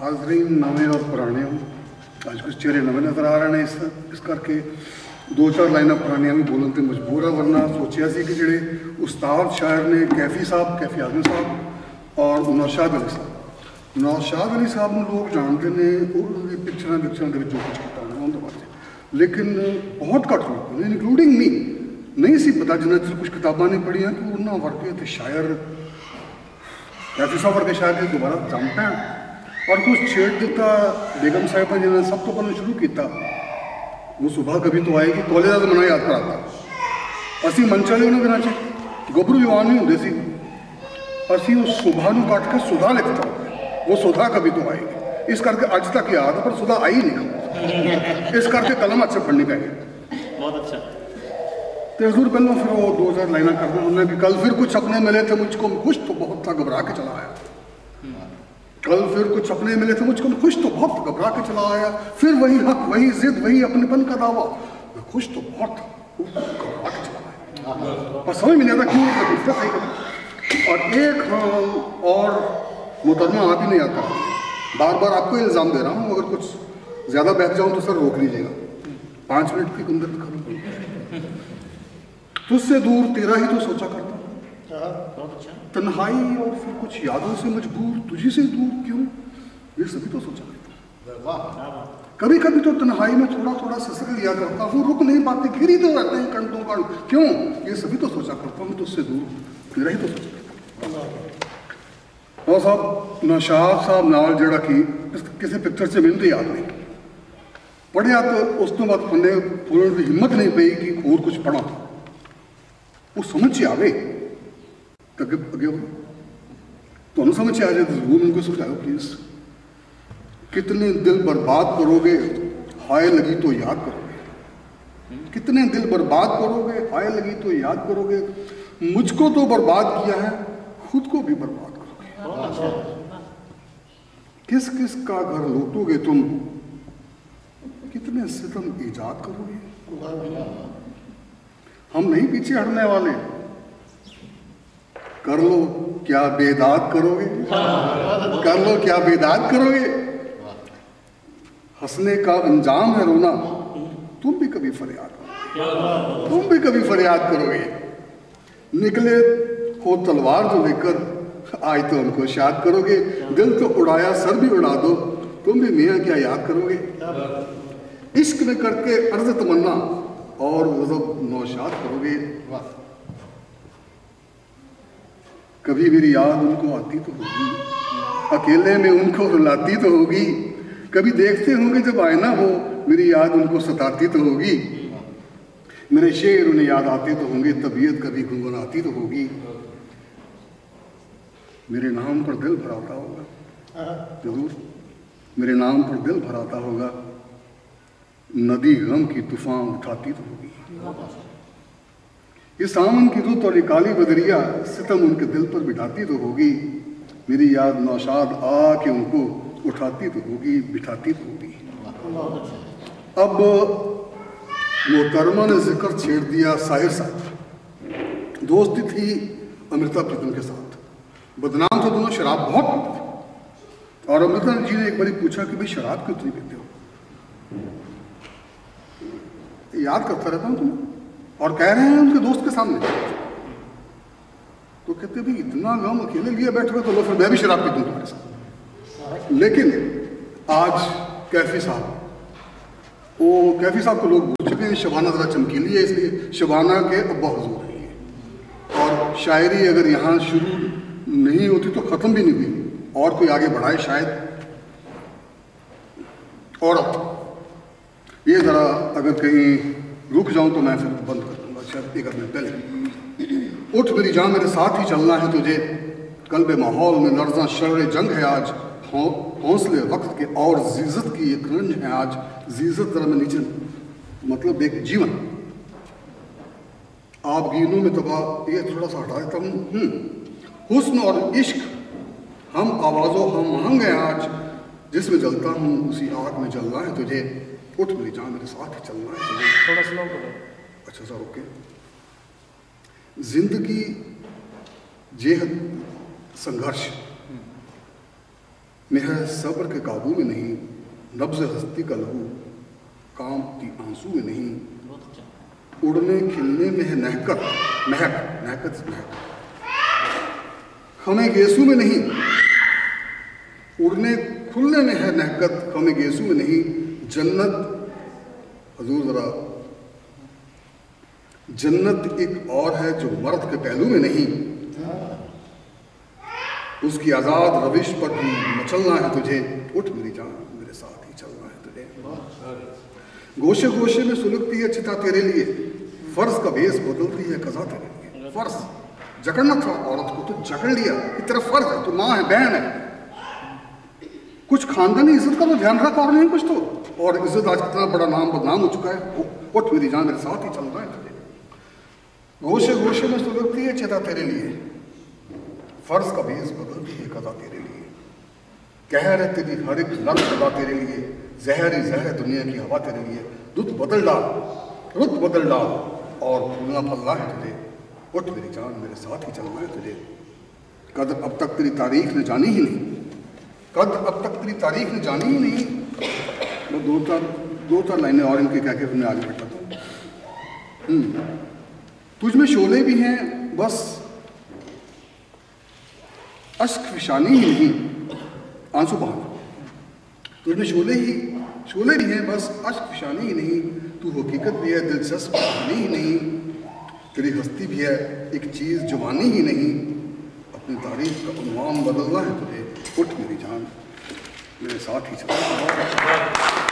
हाजरीन नवे और पुराने अज कुछ चेहरे नवे नज़र आ रहे हैं, इस करके दो चार लाइना पुरानियां भी बोलन तो मजबूर है, वरना सोचा सी कि जोड़े उस्ताद शायर ने कैफी साहब, कैफी आजमी साहब और नौशाद अली साहब, नौशाद अली साहब को लोग जानते हैं उन्होंने पिक्चर जो कुछ किया उन्होंने बारे, लेकिन बहुत घट लोग इंकलूडिंग मी नहीं सी पता जिन्हें चल कुछ किताबा नहीं पढ़िया कि उन्होंने वर्गे तो शायर कैफी साहब वर्गे शायर दोबारा जम पैन और कुछ छेड़ दिता बेगम साहिबा जिन्हें सब तो पहले शुरू किया वो सुबह कभी तो आएगी कॉलेज का मना याद कराता असी मंच वाले उन्होंने दिनों च गभरू जवान नहीं होंगे सी असी उस सुबह को कट के सुधा लिखता वो सुधा कभी तो आएगी इस करके अज तक याद है पर सुधा आई नहीं इस करके कलम अच्छे पढ़नी पै गई बहुत अच्छा। तो हजूर पहले फिर वो 2000 लाइना करते उन्होंने कि कल फिर कुछ सपने मिले थे मुझको खुश तो बहुत था घबरा के चला आया, कल फिर कुछ सपने मिले थे मुझको खुश तो बहुत घबरा के चला आया, फिर वही हक वही जिद वही अपनेपन का दावा, मैं खुश तो बहुत घबरा के चला आया पर समझ में नहीं आता क्यों। और एक और मुकदमा आप ही नहीं आता, बार बार आपको इल्ज़ाम दे रहा हूँ, अगर कुछ ज़्यादा बैठ जाऊँ तो सर रोक लीजिएगा, 5 मिनट के अंदर खत्म। तुझसे दूर तेरा ही तो सोचा करता तन्हाई और फिर कुछ यादों से मजबूर तुझी से दूर क्यों, ये सभी तो सोचा करता। कभी कभी तो तन्हाई में थोड़ा थोड़ा ससक लिया करता हूँ, रुक नहीं पाते गिरी तो रहते हैं कंटों कण क्यों, ये सभी तो सोचा करता हूँ, तुझसे दूर तेरा ही तो सोचा करता। और साहब नौशाद साहब नाल जड़ा कि किसी पिक्चर से मिलते याद नहीं पढ़िया तो उस तो बाद पन्ने बोलने की हिम्मत नहीं पई कि और कुछ पढ़ा वो समझ से आवे तो अगे तो समझ से आ जाए तो जरूर उनको समझाओ प्लीज। कितने दिल बर्बाद करोगे हाय लगी तो याद करोगे, कितने दिल बर्बाद करोगे हाय लगी तो याद करोगे, मुझको तो बर्बाद किया है खुद को भी बर्बाद करोगे, किस किस का घर लूटोगे तुम, कितने सितम ईजाद करोगे। हम नहीं पीछे हटने वाले, कर लो क्या बेदाद करोगे, कर लो क्या बेदाद करोगे, हंसने का अंजाम है रोना, तुम भी कभी फरियाद करोगे, तुम भी कभी फरियाद करोगे, निकले हो तलवार जो लेकर आज तो उनको शाद करोगे, दिल तो उड़ाया सर भी उड़ा दो, तुम भी मियाँ क्या याद करोगे, इश्क में करके अर्ज तमन्ना और गज़ब नौशाद करोगे। कभी मेरी याद उनको आती तो होगी, अकेले में उनको रुलाती तो होगी, कभी देखते होंगे जब आईना हो मेरी याद उनको सताती तो होगी, मेरे शेर उन्हें याद आते तो होंगे, तबीयत कभी गुनगुनाती तो होगी, मेरे नाम पर दिल भराता होगा, जरूर मेरे नाम पर दिल भराता होगा, नदी गम की तूफान उठाती तो होगी, ये सावन की रुत और ये काली बदरिया सितम उनके दिल पर बिठाती तो होगी, मेरी याद नौशाद आके उनको उठाती तो होगी बिठाती तो होगी। अब मोहतरमा ने जिक्र छेड़ दिया साहिर साहब, दोस्ती थी अमृता प्रीतम के साथ, बदनाम थे दोनों, शराब बहुत पीते थे और अमृता जी ने एक बार पूछा कि भाई शराब क्यों नहीं पीते हो, याद करता रहता हूँ तुम्हें, और कह रहे हैं उनके दोस्त के सामने, तो कहते भाई इतना गम अकेले लिए बैठे हुए तो लो फिर मैं भी शराब पी दूँ तुम्हारे साथ। लेकिन आज कैफी साहब, वो कैफी साहब को लोग भूल चुके हैं, शबाना ज़रा चमकीली है इसलिए शबाना के अब्बा हुजूर है, और शायरी अगर यहाँ शुरू नहीं होती तो ख़त्म भी नहीं हुई, और कोई आगे बढ़ाए शायद। औरत ये ज़रा अगर कहीं रुक जाऊं तो मैं फिर बंद कर दूंगा, शायद एक मिनट पहले। उठ मेरी जान मेरे साथ ही चलना है तुझे, कल्बे माहौल में लर्जा शर्रे जंग है आज, हौसले वक्त के और जीजत की एक रंज है आज, जीजत जरा में नीचे मतलब एक जीवन, आप गिनों में तबाह ये थोड़ा सा हटा देता हूँ, हुस्न और इश्क हम आवाज़ों हम महंग हैं आज, जिसमें जलता हूँ उसी आग में जलना है तुझे, उठ मेरी जान मेरे साथ ही चलना है तुझे। थोड़ा स्लो करो। अच्छा सर ओके। जिंदगी जेहद संघर्ष, मेहर सब्र के काबू में नहीं, नब्ज़ हस्ती का लहू कांपती आंसू में नहीं, उड़ने खिलने में है नहकत, महक, नहकत से महक, हमें गेसू में नहीं, उड़ने खुलने में है नहकत, हमें गेसू में नहीं, जन्नत, हजूर जरा, जन्नत एक और है जो मर्द के पहलू में नहीं, उसकी आज़ाद रविश पर भी मचलना है तुझे, उठ मेरी जान मेरे साथ ही चलना है तुझे। गोशे गोशे में सुलगती है चिता तेरे लिए, फर्ज का बेस बदलती है कज़ा तेरे लिए। फर्ज जकड़ना था औरत को, तो जकड़ लिया, कि तेरा फर्ज है, तू माँ है, बहन है, कुछ खानदानी इज्जत का तो ध्यान रख, और नहीं कुछ तो, और इज्जत आज कितना बड़ा नाम बदनाम हो चुका है, उठ मेरी जान मेरे साथ ही चलना है तुझे। गोशे गोशे में सुलगती है चिता तेरे लिए, फर्ज का बेस बदलती है कज़ा तेरे लिए, कहर है तेरी हर एक लफ्ज़ सदा तेरे लिए, जहर ही जहर दुनिया की हवा तेरे लिए, रुत बदल डाल, रुत बदल डाल, और फूलना फलना है तुझे, उठ मेरी जान मेरे साथ ही चलना है तुझे। कद अब तक तेरी तारीख ने जानी ही नहीं, कद अब तक तेरी तारीख ने जानी ही नहीं। मैं दो चार लाइनें और इनके कह के मैं आगे बढ़ता हूँ। तुझ में शोले भी हैं बस अश्क फिशानी ही नहीं, आंसू बहाना, तुझमें शोले भी हैं बस अश्क फिशानी ही नहीं, तू हकीकत भी है दिलचस्प कहानी ही नहीं, तेरी हस्ती भी है एक चीज़ जुबानी ही नहीं, अपनी तारीफ का उन्वान बदलना है तुझे, उठ मेरी जान मेरे साथ ही चल।